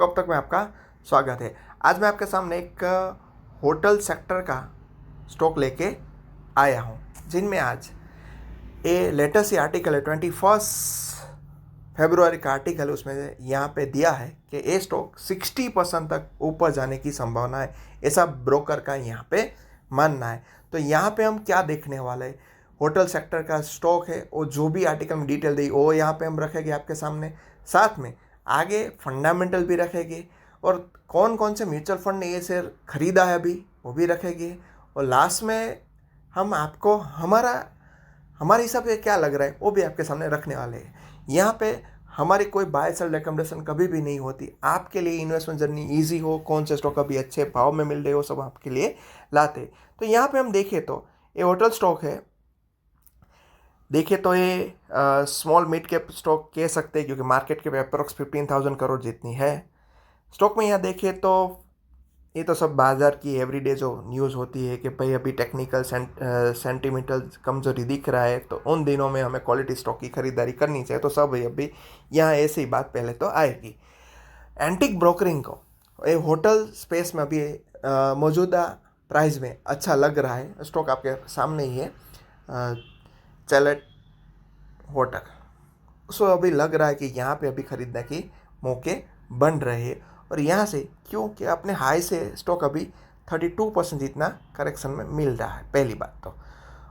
कब तक में आपका स्वागत है। आज मैं आपके सामने एक होटल सेक्टर का स्टॉक लेके आया हूँ, जिनमें आज ये लेटेस्ट आर्टिकल है 21 फरवरी का आर्टिकल है। उसमें यहाँ पे दिया है कि ये स्टॉक 60% तक ऊपर जाने की संभावना है, ऐसा ब्रोकर का यहाँ पे मानना है। तो यहाँ पे हम क्या देखने वाले हैं, होटल सेक्टर का स्टॉक है और जो भी आर्टिकल में डिटेल दी वो यहाँ पे हम रखेंगे आपके सामने, साथ में आगे फंडामेंटल भी रखेंगे और कौन कौन से म्यूचुअल फंड ने ये शेयर खरीदा है अभी वो भी रखेंगे, और लास्ट में हम आपको हमारे हिसाब से क्या लग रहा है वो भी आपके सामने रखने वाले हैं। यहाँ पे हमारी कोई बाय सेल रिकमेंडेशन कभी भी नहीं होती, आपके लिए इन्वेस्टमेंट जर्नी इजी हो, कौन से स्टॉक अभी अच्छे भाव में मिल रहे हो सब आपके लिए लाते। तो यहाँ पे हम देखें तो ये होटल स्टॉक है, देखिए तो ये स्मॉल मिड कैप स्टॉक कह सकते हैं क्योंकि मार्केट कैप अप्रोक्स 15,000 करोड़ जितनी है। स्टॉक में यहाँ देखिए तो ये तो सब बाज़ार की एवरीडे जो न्यूज़ होती है कि भाई अभी टेक्निकल सेंटिमेंटल कमजोरी दिख रहा है तो उन दिनों में हमें क्वालिटी स्टॉक की खरीदारी करनी चाहिए, तो सब अभी यहाँ ऐसी बात पहले तो आएगी। एंटिक ब्रोकरिंग को ये होटल स्पेस में अभी मौजूदा प्राइस में अच्छा लग रहा है। स्टॉक आपके सामने ही है, चैलेट होटल। सो अभी लग रहा है कि यहाँ पे अभी खरीदने के मौके बन रहे हैं, और यहाँ से क्योंकि अपने हाई से स्टॉक अभी 32% जितना करेक्शन में मिल रहा है, पहली बात तो।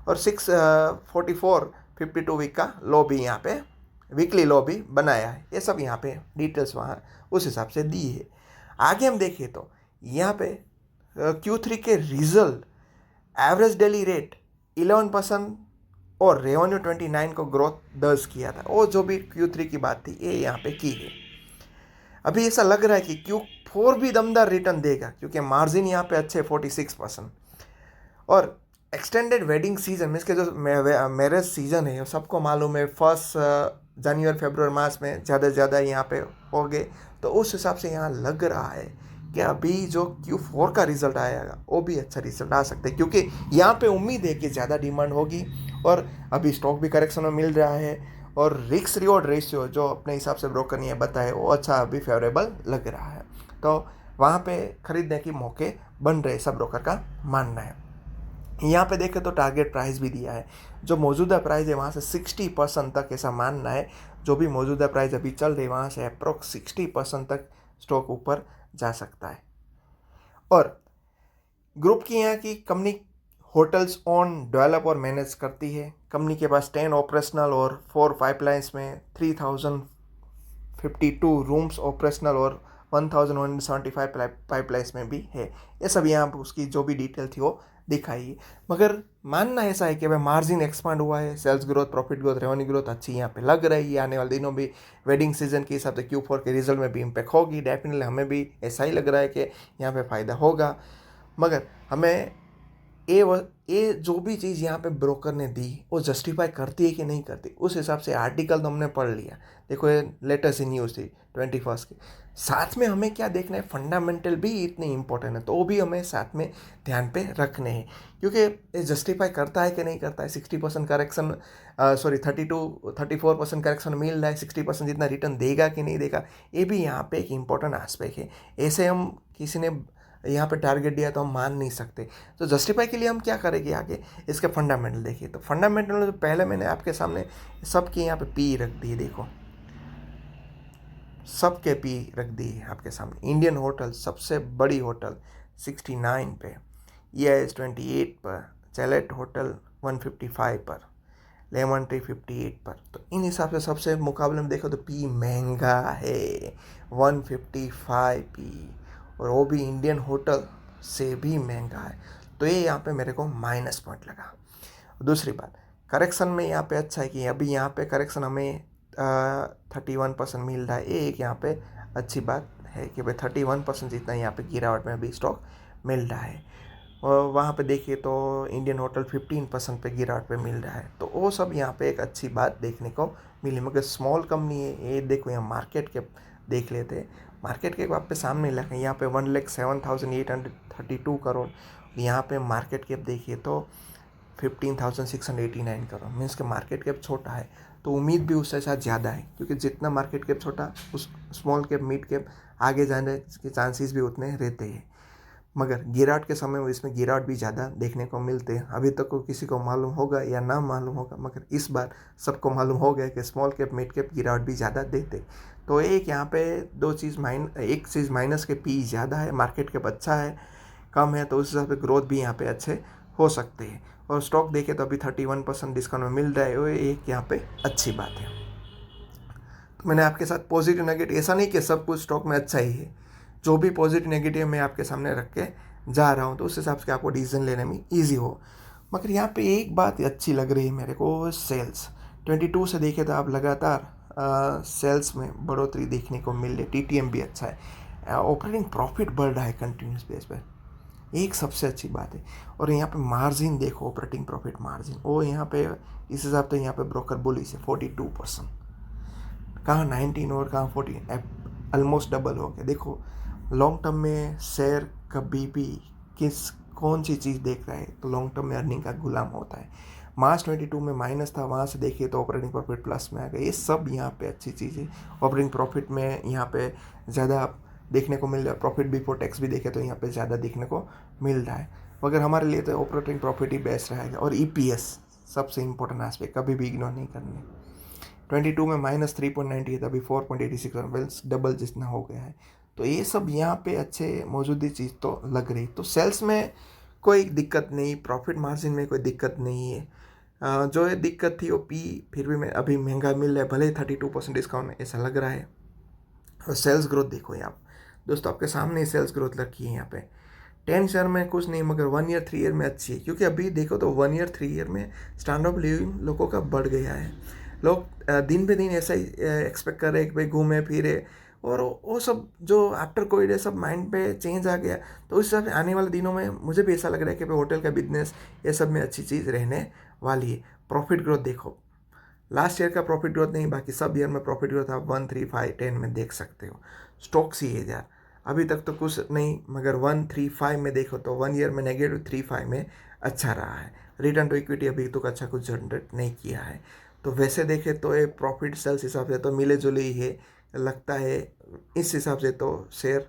और 644.52 वीक का लो भी यहाँ पे, वीकली लो भी बनाया है। ये सब यहाँ पे डिटेल्स वहाँ उस हिसाब से दी है। आगे हम देखें तो यहाँ पे Q3 के रिजल्ट एवरेज डेली रेट 11% और रेवेन्यू 29 को ग्रोथ दर्ज किया था, वो जो भी Q3 की बात थी ये यहाँ पे की है। अभी ऐसा लग रहा है कि Q4 भी दमदार रिटर्न देगा क्योंकि मार्जिन यहाँ पे अच्छे 46%। और एक्सटेंडेड वेडिंग सीजन मीन्स के जो मैरिज सीजन है सबको मालूम है, फर्स्ट जनवरी फरवरी मार्च में ज़्यादा से ज़्यादा यहाँ पे हो गए, तो उस हिसाब से यहाँ लग रहा है कि अभी जो Q4 का रिजल्ट आएगा वो भी अच्छा रिजल्ट आ सकता है, क्योंकि यहाँ पे उम्मीद है कि ज़्यादा डिमांड होगी और अभी स्टॉक भी करेक्शन में मिल रहा है, और रिस्क रिवॉर्ड रेशियो जो अपने हिसाब से ब्रोकर ने बताया वो अच्छा अभी फेवरेबल लग रहा है, तो वहाँ पे खरीदने के मौके बन रहे सब ब्रोकर का मानना है। यहाँ पे देखें तो टारगेट प्राइस भी दिया है, जो मौजूदा प्राइस है वहाँ से 60% तक ऐसा मानना है। जो भी मौजूदा प्राइस अभी चल रही है वहाँ से अप्रोक्स 60% तक स्टॉक ऊपर जा सकता है। और ग्रुप की यहाँ की कंपनी होटल्स ओन डेवलप और मैनेज करती है। कंपनी के पास 10 ऑपरेशनल और 4 पाइपलाइंस में 3052 रूम्स ऑपरेशनल और 1175 पाइपलाइंस में भी है। ये सब यहाँ पर उसकी जो भी डिटेल थी वो दिखाई, मगर मानना ऐसा है कि भाई मार्जिन एक्सपांड हुआ है, sales growth, profit growth, revenue growth अच्छी यहाँ पे लग रही है। आने वाले दिनों भी वेडिंग सीजन के हिसाब से Q4 के रिजल्ट में भी इम्पैक्ट होगी, डेफिनेटली हमें भी ऐसा ही लग रहा है कि यहाँ पे फ़ायदा होगा। मगर हमें ये जो भी चीज़ यहाँ पे ब्रोकर ने दी वो जस्टिफाई करती है कि नहीं करती, उस हिसाब से आर्टिकल तो हमने पढ़ लिया। देखो ये लेटेस्ट न्यूज़ थी 21 की, साथ में हमें क्या देखना है, फंडामेंटल भी इतने इंपॉर्टेंट है तो वो भी हमें साथ में ध्यान पे रखने हैं, क्योंकि ये जस्टिफाई करता है कि नहीं करता है। 60% करेक्शन 34% करेक्शन मिल रहा है, 60% जितना रिटर्न देगा कि नहीं देगा, ये भी यहाँ पे एक इम्पॉर्टेंट एस्पेक्ट है। ऐसे हम किसी ने यहाँ पे टारगेट दिया तो हम मान नहीं सकते, तो जस्टिफाई के लिए हम क्या करेंगे आगे, इसके फंडामेंटल देखिए। तो फंडामेंटल जो पहले मैंने आपके सामने सबके यहाँ पे पी रख दी, देखो सबके पी रख दी है आपके सामने। इंडियन होटल सबसे बड़ी होटल 69 पे, EIS 28 पर, चैलेट होटल 155 पर, लेमन ट्री 58 पर। तो इन हिसाब से सबसे मुकाबले में देखो तो पी महंगा है, 155 पी, और वो भी इंडियन होटल से भी महंगा है, तो ये यहाँ पे मेरे को माइनस पॉइंट लगा। दूसरी बात, करेक्शन में यहाँ पे अच्छा है कि अभी यहाँ पे करेक्शन हमें 31% मिल रहा है, ये एक यहाँ पे अच्छी बात है कि भाई 31% जितना यहाँ पे गिरावट में अभी स्टॉक मिल रहा है। और वहाँ पे देखिए तो इंडियन होटल 15% पे गिरावट पे मिल रहा है, तो वो सब यहाँ पे एक अच्छी बात देखने को मिली। मगर स्मॉल कंपनी है ये, देखो यहाँ मार्केट कैप देख लेते हैं, मार्केट कैप आप पे सामने लगे यहाँ पे 1,07,832 करोड़, यहाँ पे मार्केट कैप देखिए तो 15,689 करोड़, मीन्स के मार्केट कैप छोटा है तो उम्मीद भी उससे साथ ज़्यादा है, क्योंकि जितना मार्केट कैप छोटा उस स्मॉल कैप मिड कैप आगे जाने के चांसेस भी उतने रहते हैं। मगर गिरावट के समय में इसमें गिरावट भी ज़्यादा देखने को मिलते हैं। अभी तक को किसी को मालूम होगा या ना मालूम होगा, मगर इस बार सबको मालूम हो गया कि स्मॉल कैप मिड कैप गिरावट भी ज़्यादा देते। तो एक यहाँ पे एक चीज़ माइनस के पी ज़्यादा है, मार्केट कैप अच्छा है, कम है, तो उस हिसाब से ग्रोथ भी यहाँ पे अच्छे हो सकते हैं। और स्टॉक देखे तो अभी 31% डिस्काउंट में मिल रहा है, वो एक यहाँ पे अच्छी बात है। तो मैंने आपके साथ पॉजिटिव नेगेटिव, ऐसा नहीं कि सब कुछ स्टॉक में अच्छा ही है, जो भी पॉजिटिव नेगेटिव मैं आपके सामने रख के जा रहा हूँ, तो उस हिसाब से आपको डिसीजन लेने में ईजी हो। मगर यहाँ पे एक बात अच्छी लग रही है मेरे को, सेल्स 22 से देखे तो आप लगातार सेल्स में बढ़ोतरी देखने को मिल रही है। TTM भी अच्छा है, ऑपरेटिंग प्रॉफिट बढ़ रहा है कंटिन्यूस बेस पर, एक सबसे अच्छी बात है। और यहाँ पे मार्जिन देखो, ऑपरेटिंग प्रॉफिट मार्जिन, वो यहाँ पे इस हिसाब से यहाँ पे ब्रोकर बुलिश है 42%, कहाँ 19 और कहाँ 14, ऑलमोस्ट डबल हो गया। देखो लॉन्ग टर्म में शेयर कभी भी कौन सी चीज़ देख रहा है, तो लॉन्ग टर्म में अर्निंग का गुलाम होता है। मार्च 22 में माइनस था, वहाँ से देखिए तो ऑपरेटिंग प्रॉफिट प्लस में आ गया। ये सब यहाँ पे अच्छी चीज़ है। ऑपरेटिंग प्रॉफिट में यहाँ पे ज़्यादा देखने को मिल रहा है, प्रॉफिट बिफोर टैक्स भी देखे तो यहाँ पे ज़्यादा देखने को मिल रहा है। मगर हमारे लिए तो ऑपरेटिंग प्रॉफिट ही बेस्ट रहेगा। और EPS सबसे इंपॉर्टेंट एस्पेक्ट, कभी भी इग्नोर नहीं करनी। 22 में -3.90 है, अभी 4.86 वेल्स डबल जितना हो गया है। तो ये सब यहाँ पे अच्छे मौजूदी चीज़ तो लग रही। तो सेल्स में कोई दिक्कत नहीं, प्रॉफिट मार्जिन में कोई दिक्कत नहीं है। जो ये दिक्कत थी वो पी फिर भी मैं अभी महंगा मिल रहा है, भले 32% डिस्काउंट में ऐसा लग रहा है। और सेल्स ग्रोथ देखो यहाँ दोस्तों, आपके सामने सेल्स ग्रोथ रखी है यहाँ पे। 10 शेयर में कुछ नहीं, मगर 1 ईयर 3 ईयर में अच्छी है। क्योंकि अभी देखो तो 1 ईयर 3 ईयर में स्टैंडर्ड ऑफ लिविंग लोगों का बढ़ गया है। लोग दिन पे दिन ऐसा ही एक्सपेक्ट कर रहे हैं कि भाई घूमे फिरे, और वो सब जो आफ्टर कोविड है सब माइंड पे चेंज आ गया। तो उस हिसाब से आने वाले दिनों में मुझे भी ऐसा लग रहा है कि भाई होटल का बिजनेस ये सब में अच्छी चीज़ रहने वाली है। प्रॉफिट ग्रोथ देखो, लास्ट ईयर का प्रॉफिट ग्रोथ नहीं, बाकी सब ईयर में प्रॉफिट ग्रोथ आप 1, 3, 5, 10 में देख सकते हो। स्टॉक्स ही है यार, अभी तक तो कुछ नहीं, मगर 1, 3, 5 में देखो तो 1 ईयर में -3.5 में अच्छा रहा है। रिटर्न टू इक्विटी अभी तक अच्छा कुछ जनरेट नहीं किया है। तो वैसे देखे तो ये प्रॉफिट सेल्स हिसाब से तो मिले जुले ही है लगता है। इस हिसाब से तो शेयर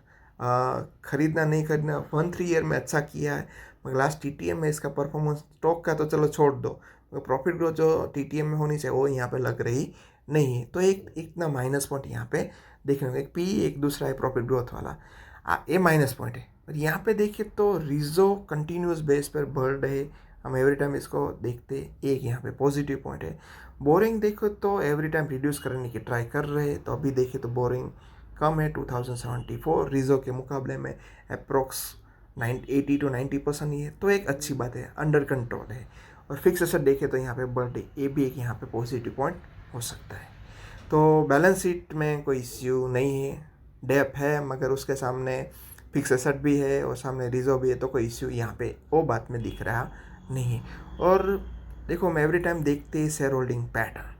खरीदना नहीं खरीदना, 1, 3 ईयर में अच्छा किया है, मगर लास्ट TTM में इसका परफॉर्मेंस, स्टॉक का तो चलो छोड़ दो, प्रॉफिट ग्रोथ जो TTM में होनी चाहिए वो यहाँ पे लग रही नहीं है। तो एक इतना माइनस पॉइंट यहाँ पे देखने को, एक पी एक दूसरा है प्रॉफिट ग्रोथ वाला, ये माइनस पॉइंट है। और यहाँ पे देखिए तो रिजो कंटिन्यूस बेस पर बढ़ रहे, हम एवरी टाइम इसको देखते, एक यहाँ पे पॉजिटिव पॉइंट है। बोरिंग देखो तो एवरी टाइम रिड्यूस करने की ट्राई कर रहे हैं, तो अभी देखिए तो बोरिंग कम है 2074 रिजो के मुकाबले में, अप्रोक्स 80 to 90% ही है। तो एक अच्छी बात है, अंडर कंट्रोल है। और फिक्स एसेट देखे तो यहाँ पे बर्थडे, ये भी एक यहाँ पे पॉजिटिव पॉइंट हो सकता है। तो बैलेंस शीट में कोई इश्यू नहीं है, डेप है, मगर उसके सामने फिक्स एसेट भी है और सामने रिजर्व भी है, तो कोई इश्यू यहाँ पे वो बात में दिख रहा नहीं है। और देखो मैं एवरी टाइम देखते ही शेयर होल्डिंग पैटर्न,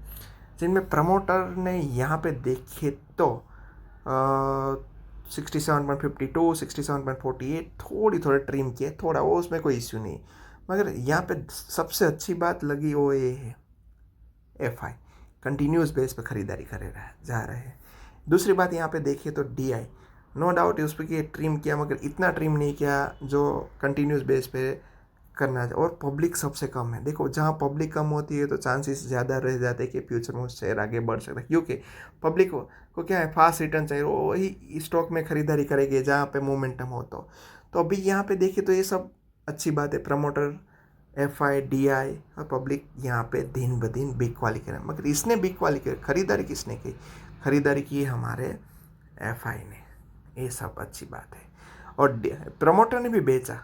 जिनमें प्रमोटर ने यहाँ पे देखे तो 67.52, 67.48 थोड़ी ट्रिम किए थोड़ा, वो उसमें कोई इश्यू नहीं। मगर यहाँ पे सबसे अच्छी बात लगी वो ये है, FI कंटिन्यूस बेस पे खरीदारी करे जा रहे हैं। दूसरी बात यहाँ पे देखिए तो DI, नो डाउट उस पर कि ट्रिम किया, मगर इतना ट्रिम नहीं किया जो कंटिन्यूस बेस पे करना है। और पब्लिक सबसे कम है। देखो जहाँ पब्लिक कम होती है तो चांसेस ज़्यादा रह जाते हैं कि फ्यूचर में शेयर आगे बढ़ सकता है, क्योंकि पब्लिक को क्या है, फास्ट रिटर्न चाहिए, वो वही स्टॉक में खरीदारी करेगी जहाँ पे मोमेंटम हो। तो अभी यहाँ पे देखिए तो ये सब अच्छी बात है, प्रमोटर FI DI और पब्लिक यहाँ पे दिन ब दिन बिग क्वाली कर, मगर इसने बिग क्वाली कर, खरीदारी किसने की, खरीदारी की हमारे FI ने, ये सब अच्छी बात है। और प्रमोटर ने भी बेचा,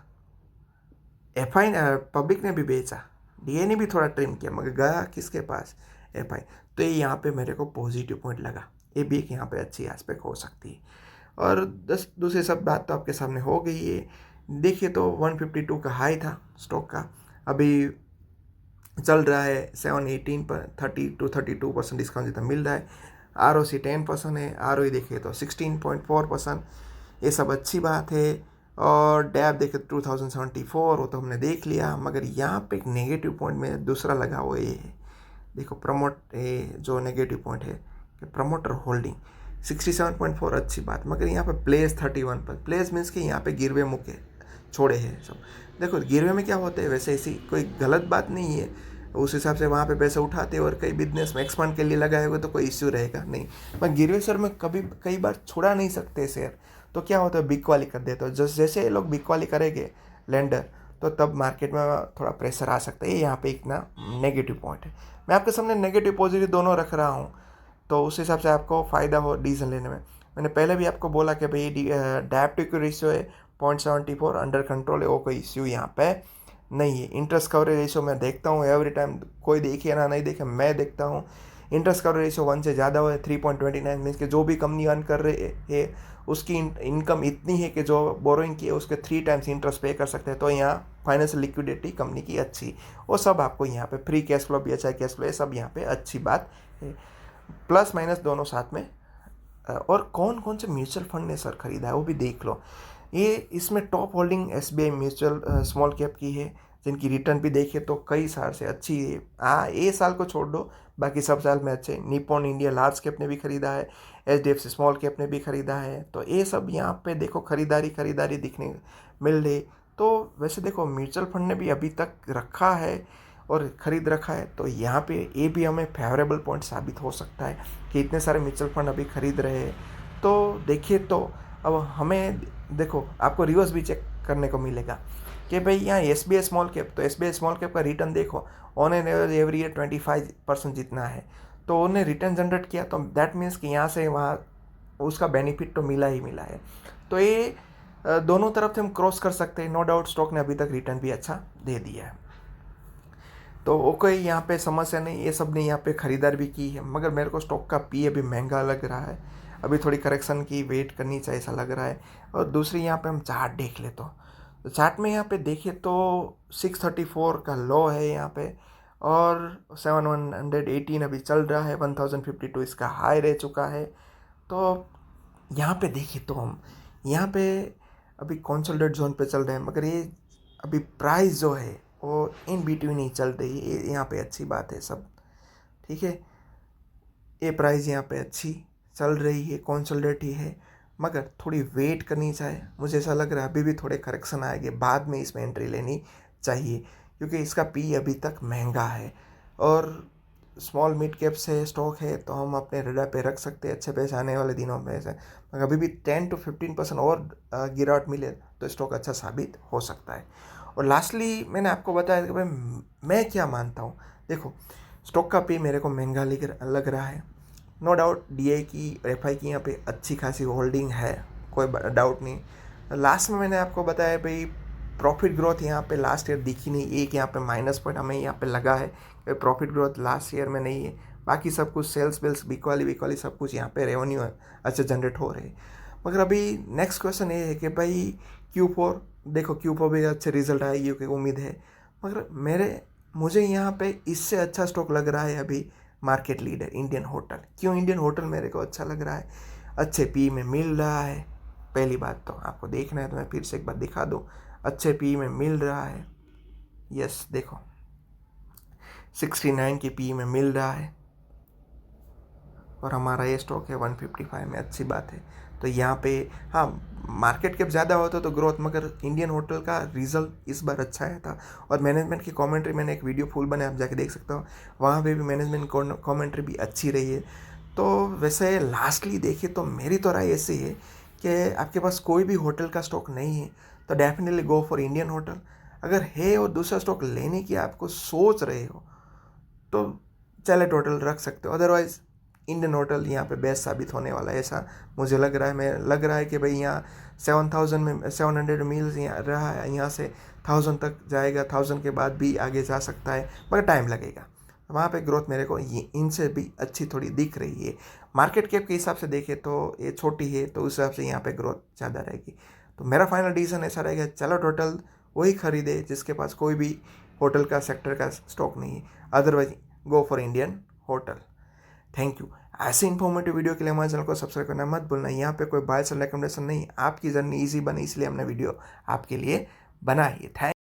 FI पब्लिक ने भी बेचा, DI ने भी थोड़ा ट्रिम किया, मगर गया किसके पास, FI। तो ये यहाँ पे मेरे को पॉजिटिव पॉइंट लगा, ये भी एक यहाँ पे अच्छी एस्पेक्ट हो सकती है। और दूसरी सब बात तो आपके सामने हो गई है। देखिए तो 152 का हाई था स्टॉक का, अभी चल रहा है 718 पर, 30 to 32% डिस्काउंट जितना मिल रहा है। ROC 10% है, ROE देखिए तो 16.4%, ये सब अच्छी बात है। और डैप देखे 2074, वो तो हमने देख लिया। मगर यहाँ पे एक नेगेटिव पॉइंट में दूसरा लगा हुआ ये है, देखो जो नेगेटिव पॉइंट है कि प्रमोटर होल्डिंग 67.4 अच्छी बात, मगर यहाँ पे प्लेस 31 पर। प्लेस मीन्स कि यहाँ पे गिरवे मुके छोड़े हैं सब। देखो गिरवे में क्या होते हैं, वैसे ऐसी कोई गलत बात नहीं है, उस हिसाब से वहाँ पे पैसे उठाते और कई बिजनेस में एक्सपांड के लिए लगाए हुए तो कोई इश्यू रहेगा नहीं। पर गिरवे सर में कभी कई बार छुड़ा नहीं सकते शेयर, तो क्या होता है बिक वाली कर देते हो। जैसे ये लोग बिक वाली करेंगे लेंडर, तो तब मार्केट में थोड़ा प्रेशर आ सकता है। यहाँ पे एक ना नेगेटिव पॉइंट है। मैं आपके सामने नेगेटिव पॉजिटिव दोनों रख रहा हूँ, तो उस हिसाब से आपको फ़ायदा हो डिसीजन लेने में। मैंने पहले भी आपको बोला कि भाई डेब्ट इक्विटी रेशियो है 0.74 अंडर कंट्रोल है, वो कोई इश्यू यहाँ पे नहीं है। इंटरेस्ट कवरेज रेशियो मैं देखता हूँ एवरी टाइम, कोई देखे ना नहीं देखे मैं देखता हूँ। इंटरेस्ट कवरेज रेशियो 1 से ज़्यादा हो है 3.29 मीन्स कि जो भी कंपनी अर्न कर रही है उसकी इनकम इतनी है कि जो बोरोइंग की है उसके 3 टाइम्स इंटरेस्ट पे कर सकते हैं। तो यहाँ फाइनेंशियल लिक्विडिटी कंपनी की अच्छी, वो सब आपको यहाँ पे फ्री कैश फ्लो भी अच्छा है, कैश फ्लो सब यहाँ पे अच्छी बात है। प्लस माइनस दोनों साथ में। और कौन कौन से म्यूचुअल फंड ने सर खरीदा है वो भी देख लो। ये इसमें top holding SBI mutual small cap की है, जिनकी रिटर्न भी देखे तो कई साल से अच्छी है। ये साल को छोड़ दो, बाकी सब साल में अच्छे। निपॉन इंडिया लार्ज कैप ने भी खरीदा है, HDFC स्मॉल कैप ने भी खरीदा है। तो ये सब यहाँ पे देखो खरीदारी दिखने मिल रही। तो वैसे देखो म्यूचुअल फंड ने भी अभी तक रखा है और ख़रीद रखा है, तो यहाँ पे ये भी हमें फेवरेबल पॉइंट साबित हो सकता है कि इतने सारे म्यूचुअल फंड अभी खरीद रहे हैं। तो देखिए, तो अब हमें देखो आपको रिवर्स भी चेक करने को मिलेगा कि भाई यहाँ SBI स्मॉल कैप, तो SBI स्मॉल कैप का रिटर्न देखो on an average every year 25% जितना है। तो उन्हें रिटर्न जनरेट किया, तो दैट मीन्स कि यहाँ से वहाँ उसका बेनिफिट तो मिला ही मिला है। तो ये दोनों तरफ से हम क्रॉस कर सकते हैं। नो डाउट स्टॉक ने अभी तक रिटर्न भी अच्छा दे दिया है, तो ओके यहाँ पे समस्या नहीं। ये सब ने यहाँ पे ख़रीदार भी की है, मगर मेरे को स्टॉक का पी अभी महंगा लग रहा है। अभी थोड़ी करेक्शन की वेट करनी चाहिए ऐसा लग रहा है। और दूसरी यहाँ पे हम चार्ट देख ले, तो चार्ट में यहाँ पे देखिए तो 634 का लो है यहाँ पे, और 7118 अभी चल रहा है, 1052 इसका हाई रह चुका है। तो यहाँ पे देखिए तो हम यहाँ पे अभी कंसोलिडेट जोन पे चल रहे हैं, मगर ये अभी प्राइस जो है वो इन बिटवीन ही चल रही है। यहाँ पे अच्छी बात है सब, ठीक है। ये प्राइस यहाँ पे अच्छी चल रही है, कंसोलिडेट ही है, मगर थोड़ी वेट करनी चाहिए। मुझे ऐसा लग रहा है अभी भी थोड़े करेक्शन आएंगे, बाद में इसमें एंट्री लेनी चाहिए, क्योंकि इसका पी अभी तक महंगा है। और स्मॉल मिड कैप से स्टॉक है, तो हम अपने रडार पे रख सकते हैं अच्छे पैसे आने वाले दिनों में से। मगर अभी भी 10 to 15% और गिरावट मिले तो स्टॉक अच्छा साबित हो सकता है। और लास्टली मैंने आपको बताया कि भाई मैं क्या मानता हूँ। देखो स्टॉक का पी मेरे को महंगा लग रहा है। नो डाउट DI की FI की यहाँ पे अच्छी खासी होल्डिंग है, कोई डाउट नहीं। लास्ट में मैंने आपको बताया भाई प्रॉफिट ग्रोथ यहाँ पे लास्ट ईयर दिखी नहीं, एक यहाँ पे माइनस पॉइंट हमें यहाँ पे लगा है कि प्रॉफिट ग्रोथ लास्ट ईयर में नहीं है। बाकी सब कुछ सेल्स बिल्स बिकवाली सब कुछ यहाँ पे रेवेन्यू अच्छे जनरेट हो रहे। मगर अभी नेक्स्ट क्वेश्चन ये है कि भाई Q4 देखो, Q4 भी अच्छे रिजल्ट आएगी की उम्मीद है, मगर मुझे यहाँ पे इससे अच्छा स्टॉक लग रहा है अभी मार्केट लीडर इंडियन होटल। क्यों इंडियन होटल मेरे को अच्छा लग रहा है? अच्छे पी में मिल रहा है, पहली बात तो आपको देखना है तो मैं फिर से एक बार दिखा दूँ। अच्छे पी में मिल रहा है, यस देखो 69 की पी में मिल रहा है, और हमारा ये स्टॉक है 155 में, अच्छी बात है। तो यहाँ पे हाँ मार्केट कैप ज़्यादा होता तो ग्रोथ, मगर इंडियन होटल का रिजल्ट इस बार अच्छा आया था। और मैनेजमेंट की कमेंट्री मैंने एक वीडियो फुल बने, आप जाके देख सकते हो, वहाँ पे भी मैनेजमेंट कमेंट्री भी अच्छी रही है। तो वैसे लास्टली देखिए तो मेरी तो राय ऐसी है कि आपके पास कोई भी होटल का स्टॉक नहीं है तो definitely go for Indian hotel. अगर है और दूसरा स्टॉक लेने की आपको सोच रहे हो तो चले टोटल रख सकते हो, अदरवाइज़ इंडियन होटल यहाँ पे बेस्ट साबित होने वाला है ऐसा मुझे लग रहा है कि भाई यहाँ 7000 में 700 मील्स यहाँ रहा है, यहाँ से 1000 तक जाएगा, 1000 के बाद भी आगे जा सकता है, मगर टाइम लगेगा। वहाँ पे ग्रोथ मेरे को ये इनसे भी अच्छी थोड़ी दिख रही है। मार्केट कैप के हिसाब से देखें तो ये छोटी है, तो उस हिसाब से यहाँ पे ग्रोथ ज़्यादा रहेगी। तो मेरा फाइनल डिसीजन ऐसा रहेगा, चलो टोटल वही खरीदे जिसके पास कोई भी होटल का सेक्टर का स्टॉक नहीं है, otherwise go for Indian hotel. Thank you. ऐसे इन्फॉर्मेटिव वीडियो के लिए हमारे चैनल को सब्सक्राइब करना मत भूलना। यहाँ पे कोई बाय सेल रिकमेंडेशन नहीं, आपकी जर्नी इजी बने इसलिए हमने वीडियो आपके लिए बनाई है। थैंक